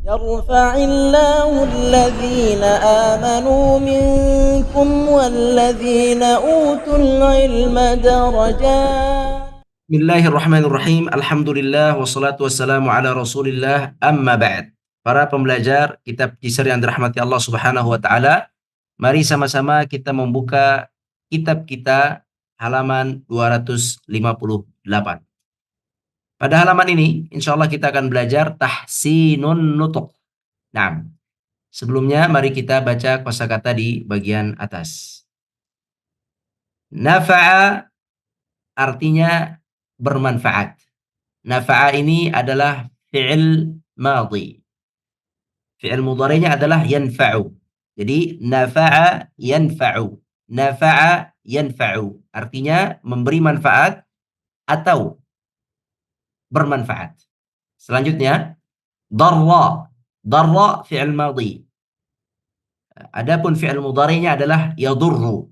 يرفع الله الذين آمنوا منكم والذين أوتوا العلم درجات. Bismillahirrahmanirrahim. Alhamdulillah wassalatu wassalamu ala Rasulillah. Amma ba'd. Para pembelajar kitab Qisar yang dirahmati Allah Subhanahu wa taala, mari sama-sama kita membuka kitab kita halaman 258. Pada halaman ini insyaallah kita akan belajar tahsinun nutuk. Nah, sebelumnya mari kita baca kosakata di bagian atas. Nafa'a artinya bermanfaat. Nafa'a ini adalah fi'il madhi. Fi'il mudhari'nya adalah yanfa'u. Jadi nafa'a yanfa'u. Nafa'a yanfa'u. Artinya memberi manfaat atau bermanfaat. Selanjutnya darra. Darra fi'il madhi. Adapun fi'il mudhari'nya adalah yadurru.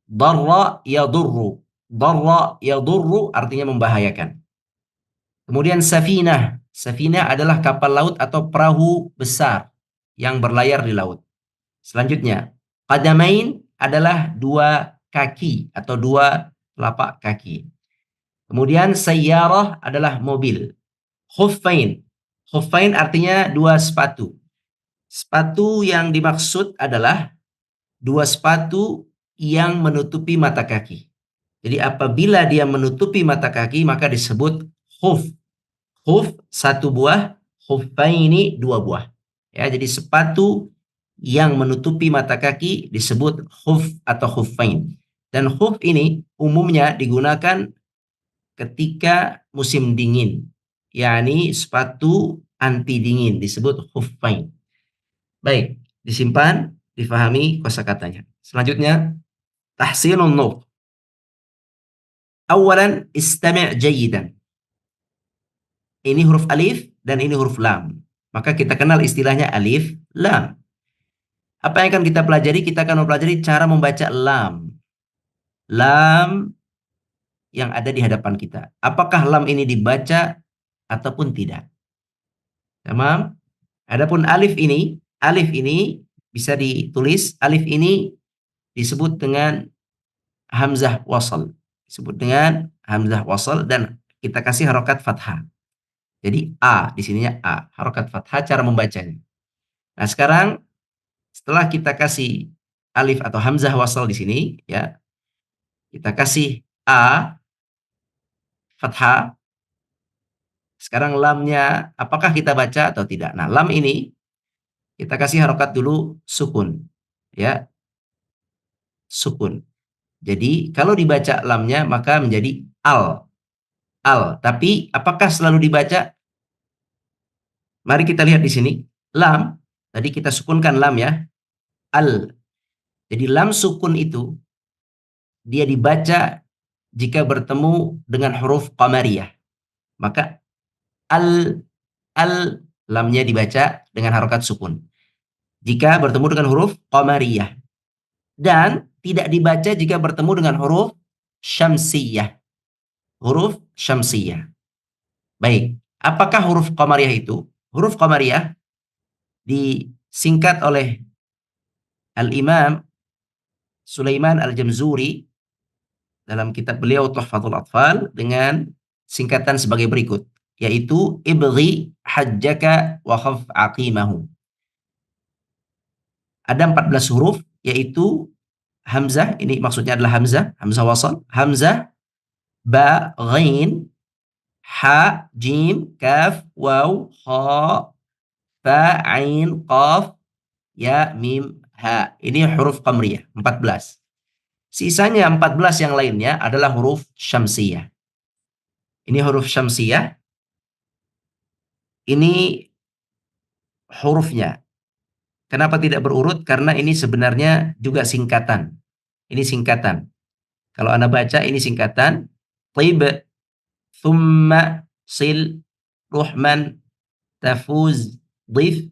Darra yadurru. Darra yadurru artinya membahayakan. Kemudian safinah. Safinah adalah kapal laut atau perahu besar yang berlayar di laut. Selanjutnya, qadamain adalah dua kaki atau dua telapak kaki. Kemudian sayyarah adalah mobil. Khuffain. Khuffain artinya dua sepatu. Sepatu yang dimaksud adalah dua sepatu yang menutupi mata kaki. Jadi apabila dia menutupi mata kaki maka disebut khuf. Khuf satu buah, khuffaini dua buah. Ya, jadi sepatu yang menutupi mata kaki disebut khuf atau khuffain. Dan khuf ini umumnya digunakan ketika musim dingin. yakni sepatu anti dingin disebut khuffain. Baik, disimpan, difahami kosakatanya. Selanjutnya tahsinun nuq. Awalan istami' jayyidan. Ini huruf alif dan ini huruf lam. Maka kita kenal istilahnya alif, lam. Apa yang akan kita pelajari? Kita akan mempelajari cara membaca lam. Lam yang ada di hadapan kita. Apakah lam ini dibaca ataupun tidak? Tamam? Adapun alif ini bisa ditulis, alif ini disebut dengan hamzah wasal. Disebut dengan hamzah wasal dan kita kasih harokat fathah. Jadi A, di sininya A, harokat fathah cara membacanya. Nah, sekarang setelah kita kasih alif atau hamzah wasal di sini, ya, kita kasih A, fathah. Sekarang lamnya, apakah kita baca atau tidak? Nah, lam ini kita kasih harokat dulu sukun, ya, sukun. Jadi kalau dibaca lamnya maka menjadi al. Al. Tapi apakah selalu dibaca? Mari kita lihat di sini. Lam, tadi kita sukunkan lam ya. Al. Jadi lam sukun itu dia dibaca jika bertemu dengan huruf qamariyah. Maka al lamnya dibaca dengan harokat sukun. Jika bertemu dengan huruf qamariyah. Dan tidak dibaca jika bertemu dengan huruf syamsiyah. Huruf syamsiyah. Baik, apakah huruf qamariyah itu? Huruf qamariyah disingkat oleh Al-Imam Sulaiman Al-Jamzuri dalam kitab beliau Tuhfatul Atfal dengan singkatan sebagai berikut, yaitu ibghi hajjaka wa khaf aqimahu. Ada 14 huruf, yaitu hamzah, ini maksudnya adalah hamzah, hamzah wasal, hamzah, ba, ghain, ha, jim, kaf, waw, kha, fa, ain, qaf, ya, mim, ha. Ini huruf qamariyah, 14. Sisanya 14 yang lainnya adalah huruf syamsiyah. Ini huruf syamsiyah. Ini hurufnya. Kenapa tidak berurut? Karena ini sebenarnya juga singkatan. Ini singkatan. Kalau Anda baca ini singkatan. Tib, thumma, sil, ruhman, tafuz, dhif,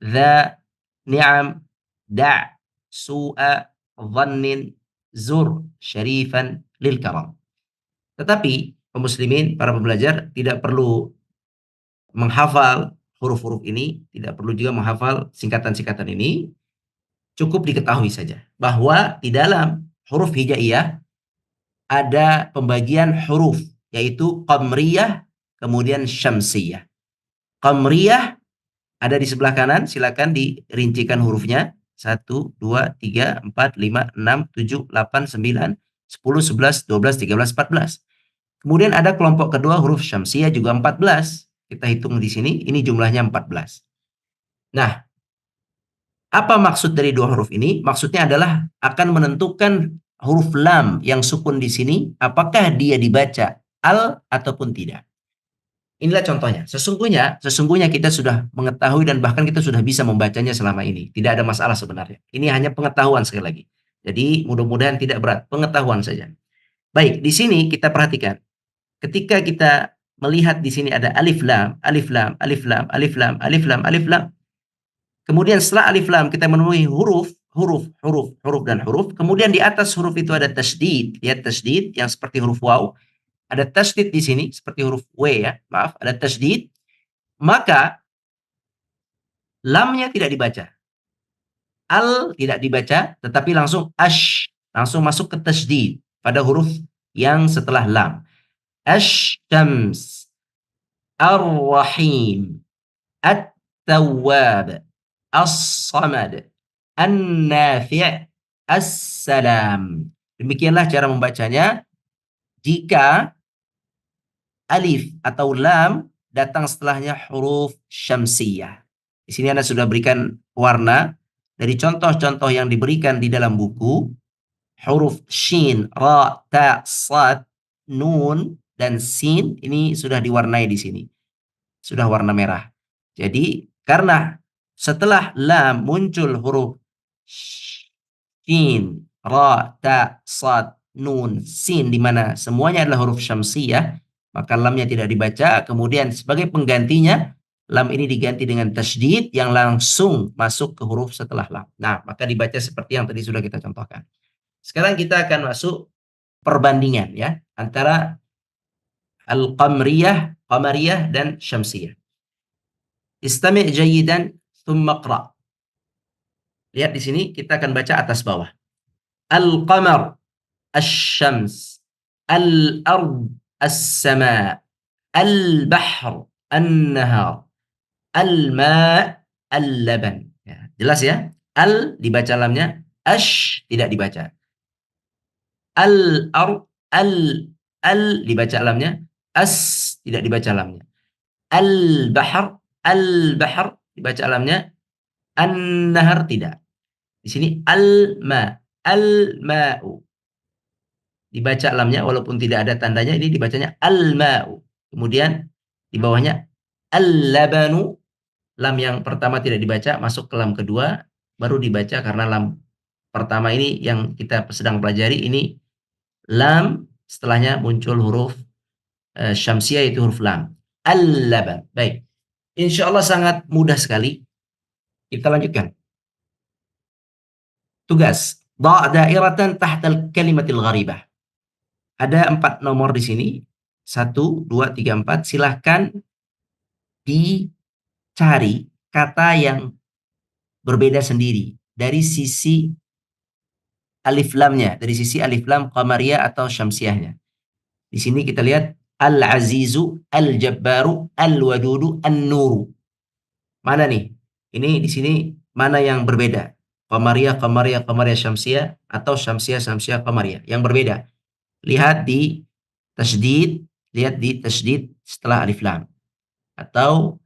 dha, ni'am, da', su'a, dhannin, zur, syarifan, lil karam. Tetapi, kaum muslimin, para pembelajar, tidak perlu menghafal huruf-huruf ini, tidak perlu juga menghafal singkatan-singkatan ini, cukup diketahui saja bahwa di dalam huruf hijaiyah ada pembagian huruf, yaitu qamriyah, kemudian syamsiyah. Qamriyah ada di sebelah kanan, silakan dirincikan hurufnya. 1, 2, 3, 4, 5, 6, 7, 8, 9, 10, 11, 12, 13, 14. Kemudian ada kelompok kedua huruf syamsiyah juga 14. Kita hitung di sini, ini jumlahnya 14. Nah, apa maksud dari dua huruf ini? Maksudnya adalah akan menentukan huruf lam yang sukun di sini, apakah dia dibaca al ataupun tidak. Inilah contohnya. Sesungguhnya kita sudah mengetahui dan bahkan kita sudah bisa membacanya selama ini. Tidak ada masalah sebenarnya. Ini hanya pengetahuan sekali lagi. Jadi mudah-mudahan tidak berat. Pengetahuan saja. Baik, di sini kita perhatikan. Ketika kita melihat di sini ada alif lam, alif lam, alif lam, alif lam, alif lam, alif lam. Kemudian setelah alif lam kita menemui huruf, dan huruf. Kemudian di atas huruf itu ada tasdid. Lihat tasdid yang seperti huruf waw. Ada tasdid di sini seperti huruf W ya, maaf, ada tasdid, maka lamnya tidak dibaca. Al tidak dibaca, tetapi langsung langsung masuk ke tasdid pada huruf yang setelah lam. Asy-syams, ar-rahim, at-tawwab, as-samad, an-nafi', as-salam. Demikianlah cara membacanya jika alif atau lam datang setelahnya huruf syamsiyah. Di sini Anda sudah berikan warna dari contoh-contoh yang diberikan di dalam buku. Huruf shin, ra, ta, sad, nun, dan sin ini sudah diwarnai di sini. Sudah warna merah. Jadi karena setelah lam muncul huruf shin, ra, ta, sad, nun, sin di mana semuanya adalah huruf syamsiyah, maka lamnya tidak dibaca. Kemudian sebagai penggantinya lam ini diganti dengan tasydid yang langsung masuk ke huruf setelah lam. Nah, maka dibaca seperti yang tadi sudah kita contohkan. Sekarang kita akan masuk perbandingan ya antara al-qamariyah dan syamsiyah. Istami' jayidan thumma qra'. Lihat di sini kita akan baca atas bawah. Al-qamar, asy-syams, al-ard, as-sama', al-bahr, an-nahar, al-ma', al-laban. Ya, jelas ya? Al dibaca lamnya, tidak dibaca. Al-ard, al dibaca lamnya, tidak dibaca lamnya. Al-bahr, dibaca lamnya, an-nahar tidak. Di sini al-ma'u. Dibaca lamnya walaupun tidak ada tandanya, ini dibacanya al-ma'u. Kemudian di bawahnya al-labanu, lam yang pertama tidak dibaca, masuk ke lam kedua, baru dibaca karena lam pertama ini yang kita sedang pelajari, ini lam setelahnya muncul huruf syamsiyah yaitu huruf lam. Al-laban. Baik. Insya Allah sangat mudah sekali. Kita lanjutkan. Tugas. Da' dairatan tahtal kalimatil gharibah. Ada 4 nomor di sini. 1, 2, 3, 4. Silahkan dicari kata yang berbeda sendiri dari sisi alif lamnya, dari sisi alif lam qamariyah atau syamsiyahnya. Di sini kita lihat al-azizu, al-jabbaru, al-wadudu, an-nuru. Mana nih? Ini di sini mana yang berbeda? Qamariyah, syamsiyah atau syamsiyah, qamariyah. Yang berbeda. Lihat di tasydid, setelah alif lam. Atau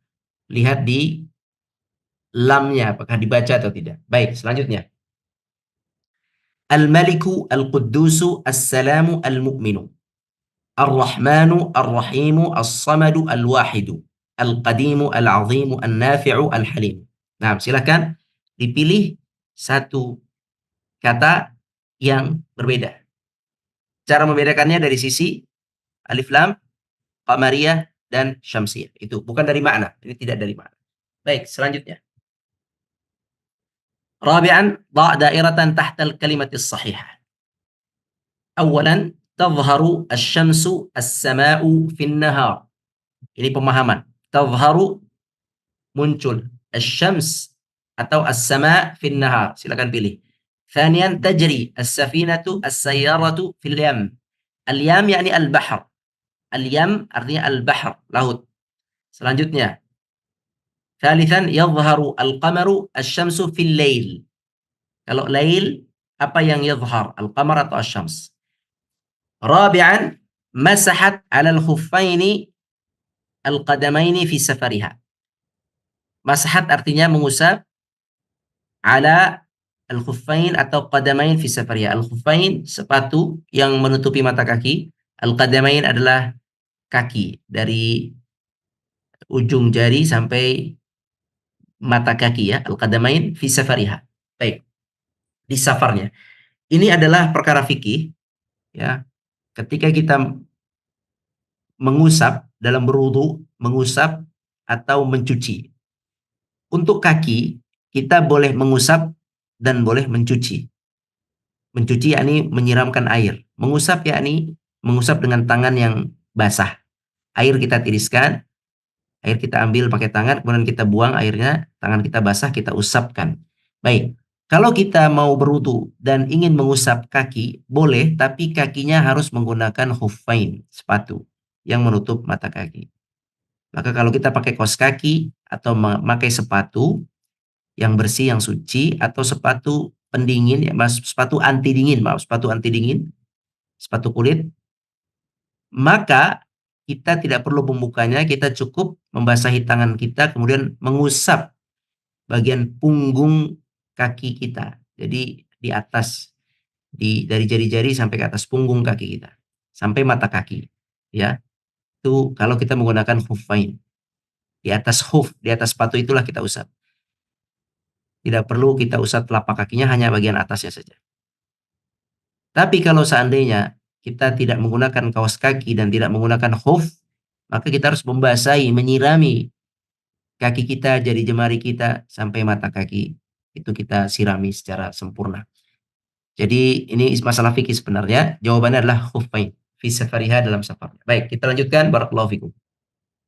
lihat di lamnya, apakah dibaca atau tidak. Baik, selanjutnya. Al-maliku, al-quddusu, as-salamu, al-mu'minu. Ar-rahmanu, ar-rahimu, as-samadu, al-wahidu. Al-qadimu, al-azimu, al-nafi'u, al-halim. Nah, silakan dipilih satu kata yang berbeda. Cara membedakannya dari sisi alif lam, qamariyah, dan syamsiyah. Itu bukan dari makna. Ini tidak dari makna. Baik, selanjutnya. Rabi'an, da' dairatan tahtal kalimatis sahihah. Awalan, tadhharu asy-syamsu as-sama'u fin nahar. Ini pemahaman. Tadhharu muncul. Asy-syams atau as-sama' fin nahar. Silakan pilih. Thaniyan tajri as-safinatu as-sayyaratu fil yam. Al-yam yakni al-bahr. Al-yam artinya al-bahr, laut. Selanjutnya, thalithan yadhharu al-qamaru asy-syamsu fil lail. Kalau lail, apa yang yadhhar? Al-qamar atau asy-syams? Rabi'an, masahat 'ala al-khuffaini al-qadamaini fi safariha. Masahat artinya mengusap, ala al-khuffain atau qadamain fi safariha. Al-khuffain sepatu yang menutupi mata kaki. Al-qadamain adalah kaki dari ujung jari sampai mata kaki ya. Al-qadamain fi safariha. Baik. Di safarnya. Ini adalah perkara fikih ya. Ketika kita mengusap dalam berwudu, mengusap atau mencuci. Untuk kaki, kita boleh mengusap dan boleh mencuci. Mencuci yakni menyiramkan air. Mengusap yakni mengusap dengan tangan yang basah. Air kita tiriskan, air kita ambil pakai tangan, kemudian kita buang airnya, tangan kita basah, kita usapkan. Baik, kalau kita mau berwudu dan ingin mengusap kaki, boleh, tapi kakinya harus menggunakan khuffain, sepatu yang menutup mata kaki. Maka kalau kita pakai kaos kaki atau memakai sepatu yang bersih, yang suci, atau sepatu pendingin, ya, sepatu anti dingin, sepatu anti dingin, sepatu kulit, maka kita tidak perlu membukanya, kita cukup membasahi tangan kita, kemudian mengusap bagian punggung kaki kita. Jadi di atas, dari jari-jari sampai ke atas punggung kaki kita, sampai mata kaki, ya. Itu kalau kita menggunakan khuffain. Di atas khuf, di atas sepatu itulah kita usap. Tidak perlu kita usap telapak kakinya, hanya bagian atasnya saja. Tapi kalau seandainya kita tidak menggunakan kaos kaki dan tidak menggunakan khuf, maka kita harus membasahi, menyirami kaki kita, jari jemari kita, sampai mata kaki. Itu kita sirami secara sempurna. Jadi ini masalah fikih sebenarnya. Jawabannya adalah khuffain. Fi safariha, dalam safarnya. Baik, kita lanjutkan. Barakallahu fikum.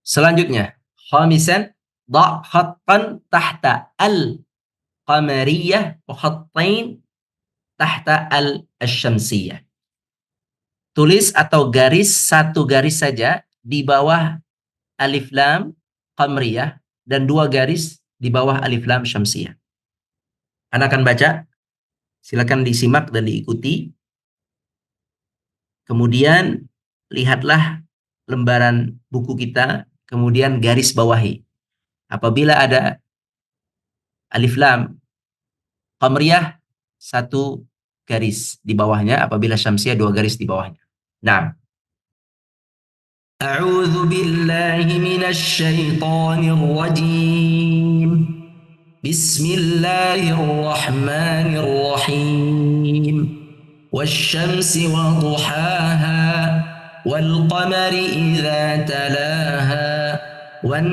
Selanjutnya, khamisan, da' khattan tahta al-qamariyah wa khattain tahta al-syamsiyah. Tulis atau garis, satu garis saja di bawah alif lam qamariyah dan dua garis di bawah alif lam syamsiyah. Anda akan baca, silakan disimak dan diikuti. Kemudian lihatlah lembaran buku kita, kemudian garis bawahi. Apabila ada alif lam qamariyah, satu garis di bawahnya, apabila syamsiyah, dua garis di bawahnya. Nah. A'udzu billahi minasy syaithanir rajim. Bismillahirrahmanirrahim. Wasyamsi wa duhaha wal qamari idza talaha wan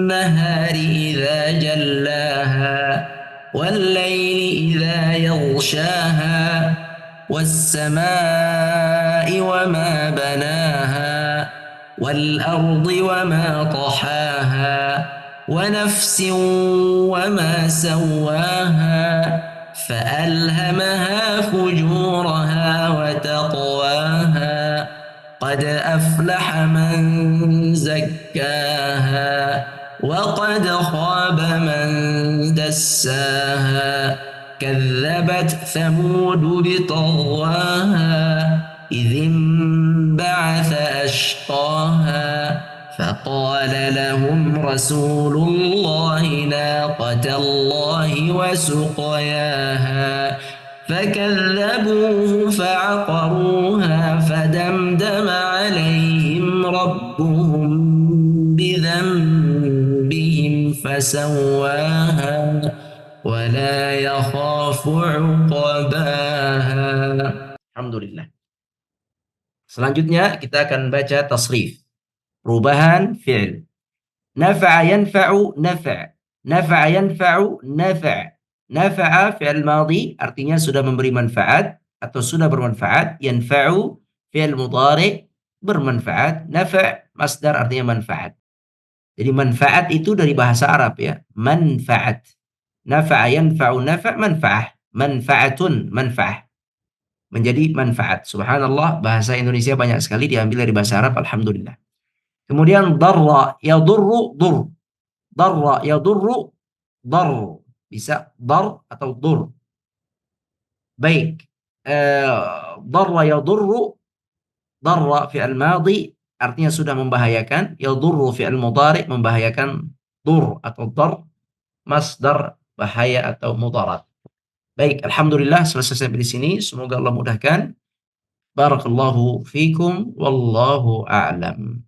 nahari idza jallaha wal laili idza yaghshaha was samaa'i wa ma banaha wal ardi wa ma tahaha wa nafsin wa ma sawwaha فألهمها فجورها وتقواها قد أفلح من زكاها وقد خاب من دساها كذبت ثمود بطغواها إذ انبعث أشقاها فقال لهم رسول الله ناقة الله وسقياها فكذبوه فعقروها فدمدم عليهم ربهم بذنبهم فسواها ولا يخاف عقباها. Alhamdulillah. Selanjutnya kita akan baca tasrif. Perubahan fi'il. Nafa'a yanfa'u nafa'. Nafa'a yanfa'u nafa'. Nafa'a fi'il madhi artinya sudah memberi manfaat atau sudah bermanfaat. Yanfa'u fi'il mudhari bermanfaat. Nafa' masdar artinya manfaat. Jadi manfaat itu dari bahasa Arab ya. Manfaat. Nafa'a yanfa'u nafa' manfa'ah. Manfaatun manfa'ah. Menjadi manfaat. Subhanallah, bahasa Indonesia banyak sekali diambil dari bahasa Arab, alhamdulillah. Kemudian darra yadurru dur. Darra yadurru dar. Bisa dar atau dur. Baik. Darra yadurru, darra fi'il madhi artinya sudah membahayakan, yadurru fi'il mudhari membahayakan, dur atau dar masdar bahaya atau mudarat. Baik, alhamdulillah selesai sampai di sini. Semoga Allah mudahkan. Barakallahu fikum wallahu a'lam.